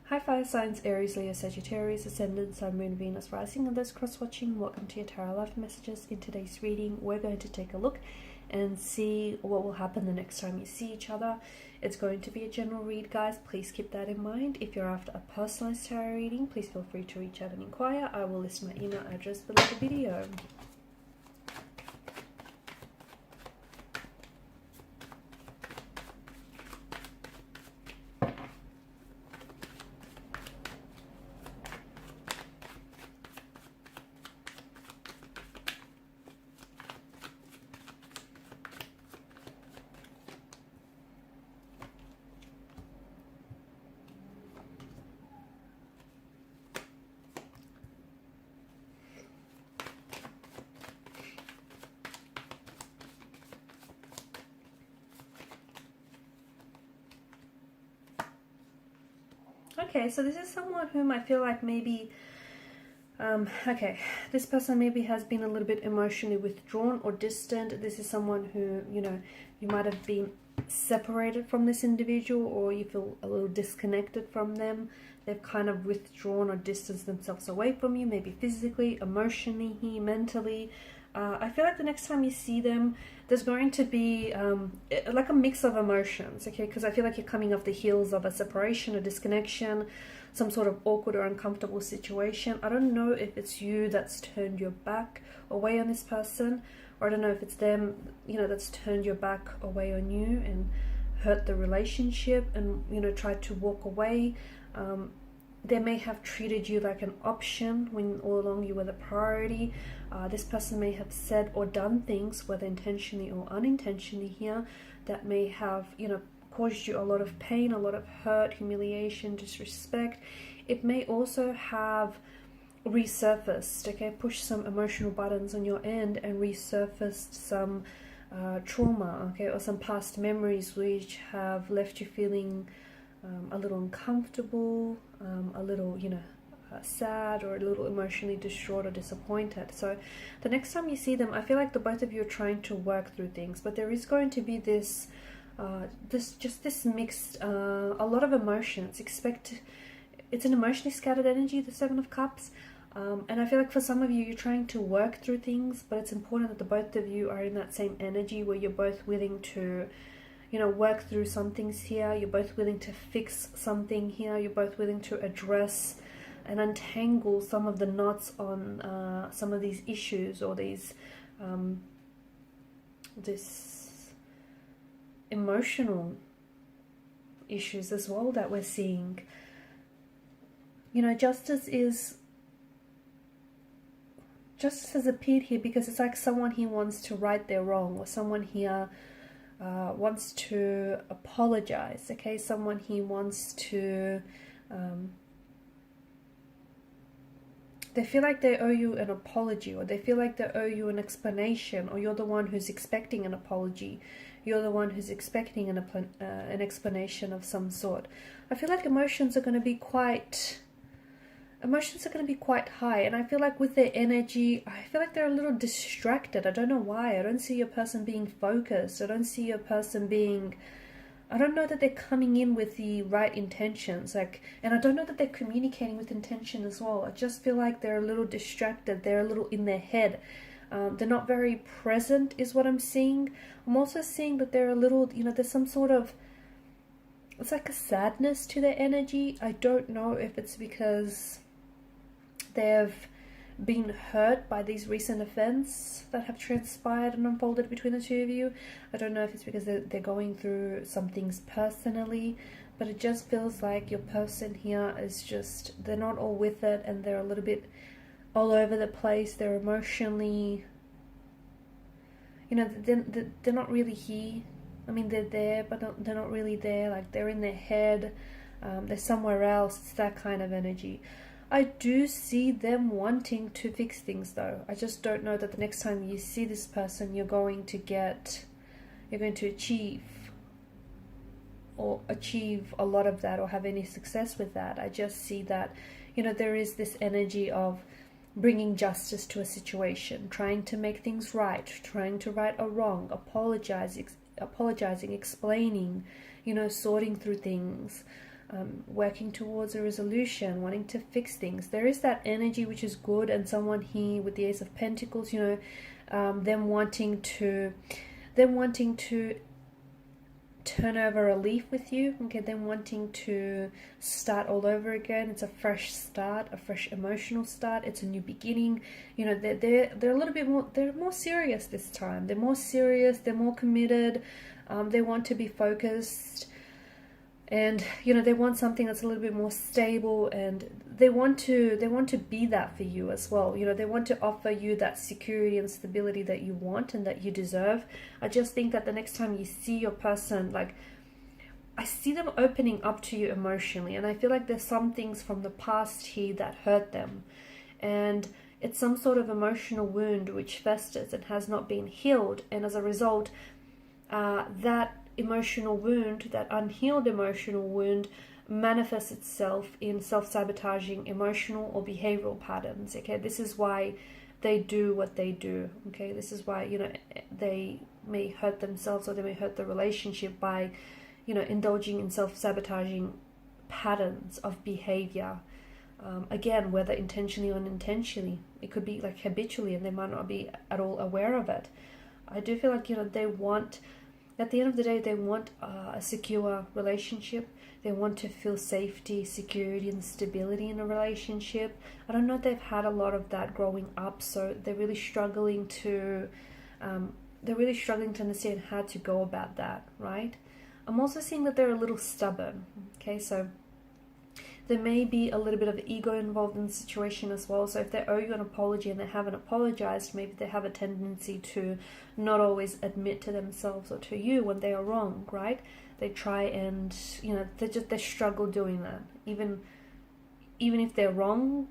Hi fire signs, Aries, Leo, Sagittarius, Ascendant, Sun, Moon, Venus, Rising, and those cross-watching. Welcome to your Tarot Life Messages. In today's reading, we're going to take a look and see what will happen the next time you see each other. It's going to be a general read, guys. Please keep that in mind. If you're after a personalized tarot reading, please feel free to reach out and inquire. I will list my email address below the video. Okay, so this is someone whom I feel like maybe, this person maybe has been a little bit emotionally withdrawn or distant. This is someone who, you might have been separated from this individual, or you feel a little disconnected from them. They've kind of withdrawn or distanced themselves away from you, maybe physically, emotionally, mentally. I feel like the next time you see them, there's going to be like a mix of emotions, okay? Because I feel like you're coming off the heels of a separation, a disconnection, some sort of awkward or uncomfortable situation. I don't know if it's you that's turned your back away on this person, or I don't know if it's them, that's turned your back away on you and hurt the relationship and, tried to walk away. They may have treated you like an option when all along you were the priority. This person may have said or done things, whether intentionally or unintentionally here, that may have, caused you a lot of pain, a lot of hurt, humiliation, disrespect. It may also have resurfaced, okay, pushed some emotional buttons on your end and resurfaced some trauma, okay, or some past memories which have left you feeling a little uncomfortable, a little, sad, or a little emotionally distraught or disappointed. So the next time you see them, I feel like the both of you are trying to work through things, but there is going to be this this mixed, a lot of emotions. It's an emotionally scattered energy, the Seven of Cups. And I feel like for some of you, you're trying to work through things, but it's important that the both of you are in that same energy where you're both willing to work through some things here. You're both willing to fix something here. You're both willing to address and untangle some of the knots on some of these issues, or these this emotional issues as well that we're seeing. Justice has appeared here because it's like someone here wants to right their wrong, or someone here wants to apologize, okay? Someone here wants to, they feel like they owe you an apology, or they feel like they owe you an explanation, or you're the one who's expecting an apology. You're the one who's expecting an explanation of some sort. I feel like emotions are going to be quite high, and I feel like with their energy, I feel like they're a little distracted. I don't know why. I don't see your person being focused. I don't see your person being, I don't know that they're coming in with the right intentions, and I don't know that they're communicating with intention as well. I just feel like they're a little distracted. They're a little in their head. They're not very present is what I'm seeing. I'm also seeing that they're a little, there's some sort of, it's like a sadness to their energy. I don't know if it's because they've been hurt by these recent events that have transpired and unfolded between the two of you. I don't know if it's because they're going through some things personally, but it just feels like your person here is just, they're not all with it, and they're a little bit all over the place. They're emotionally, they're not really here. I mean, they're there, but they're not really there. Like, they're in their head. They're somewhere else. It's that kind of energy. I do see them wanting to fix things, though. I just don't know that the next time you see this person, you're going to achieve a lot of that, or have any success with that. I just see that, there is this energy of bringing justice to a situation, trying to make things right, trying to right a wrong, apologizing, explaining, sorting through things. working towards a resolution, wanting to fix things. There is that energy which is good, and someone here with the Ace of Pentacles, you know, them wanting to turn over a leaf with you, okay, them wanting to start all over again. It's a fresh start, a fresh emotional start. It's a new beginning. You know, they're a little bit more, they're more serious this time. They're more serious, they're more committed. They want to be focused, and you know, they want something that's a little bit more stable, and they want to be that for you as well. You know, they want to offer you that security and stability that you want and that you deserve. I just think that the next time you see your person, like, I see them opening up to you emotionally, and I feel like there's some things from the past here that hurt them, and it's some sort of emotional wound which festers and has not been healed, and as a result, that emotional wound, that unhealed emotional wound, manifests itself in self-sabotaging emotional or behavioral patterns. Okay, this is why they do what they do. Okay, this is why, you know, they may hurt themselves, or they may hurt the relationship by, you know, indulging in self-sabotaging patterns of behavior. Again, whether intentionally or unintentionally, it could be like habitually, and they might not be at all aware of it. I do feel like, you know, they want, at the end of the day, they want a secure relationship. They want to feel safety, security, and stability in a relationship. I don't know if they've had a lot of that growing up, so they're really struggling to understand how to go about that, right? I'm also seeing that they're a little stubborn. Okay, so there may be a little bit of ego involved in the situation as well. So if they owe you an apology and they haven't apologized, maybe they have a tendency to not always admit to themselves or to you when they are wrong, right? They try and, you know, they struggle doing that. Even if they're wrong,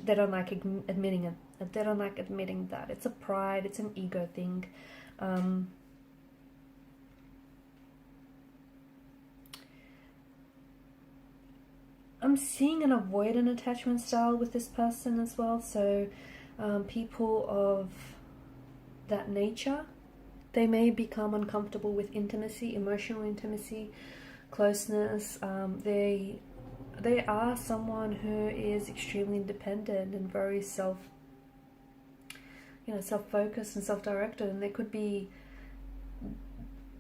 they don't like admitting it. They don't like admitting that. It's a pride, it's an ego thing. I'm seeing an avoidant attachment style with this person as well. So people of that nature, they may become uncomfortable with intimacy, emotional intimacy, closeness. They are someone who is extremely independent and very self-focused and self-directed, and they could be,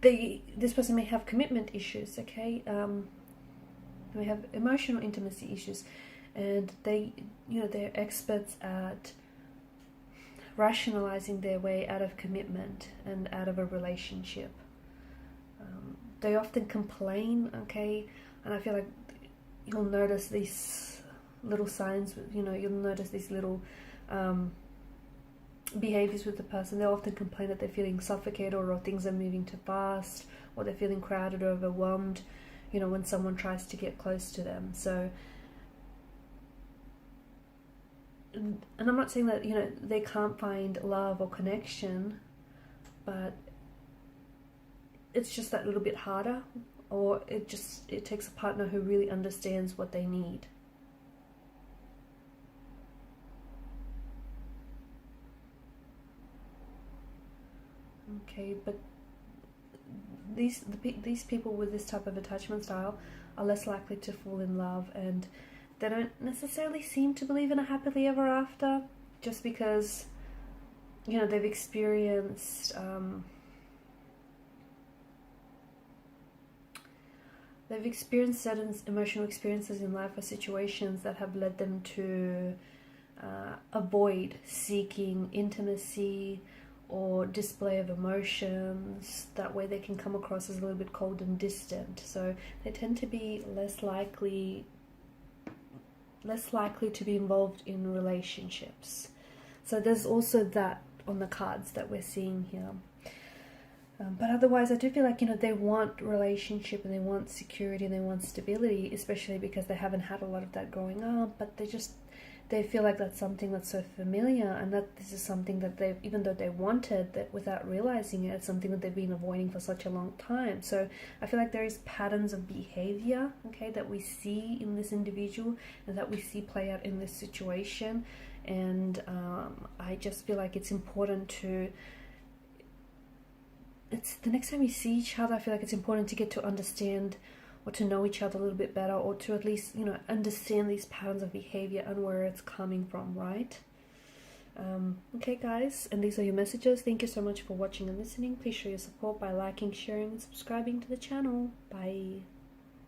this person may have commitment issues, okay? They have emotional intimacy issues, and they're experts at rationalizing their way out of commitment and out of a relationship. They often complain, okay, and I feel like you'll notice these little signs, you know, you'll notice these little behaviors with the person. They often complain that they're feeling suffocated, or things are moving too fast, or they're feeling crowded or overwhelmed, you know, when someone tries to get close to them. So, and I'm not saying that, you know, they can't find love or connection, but it's just that little bit harder, or it takes a partner who really understands what they need. Okay, but these people with this type of attachment style are less likely to fall in love, and they don't necessarily seem to believe in a happily ever after, just because, you know, they've experienced certain emotional experiences in life or situations that have led them to avoid seeking intimacy or display of emotions. That way they can come across as a little bit cold and distant. So they tend to be less likely to be involved in relationships. So there's also that on the cards that we're seeing here. But otherwise, I do feel like, you know, they want relationship and they want security and they want stability, especially because they haven't had a lot of that growing up, but they feel like that's something that's so familiar, and that this is something that they've, even though they wanted that without realizing it, it's something that they've been avoiding for such a long time. So I feel like there is patterns of behavior, okay, that we see in this individual and that we see play out in this situation. And I just feel like it's important to, the next time you see each other, I feel like it's important to get to understand or to know each other a little bit better, or to at least, you know, understand these patterns of behavior and where it's coming from, right? Okay guys, and these are your messages. Thank you so much for watching and listening. Please show your support by liking, sharing, and subscribing to the channel. Bye.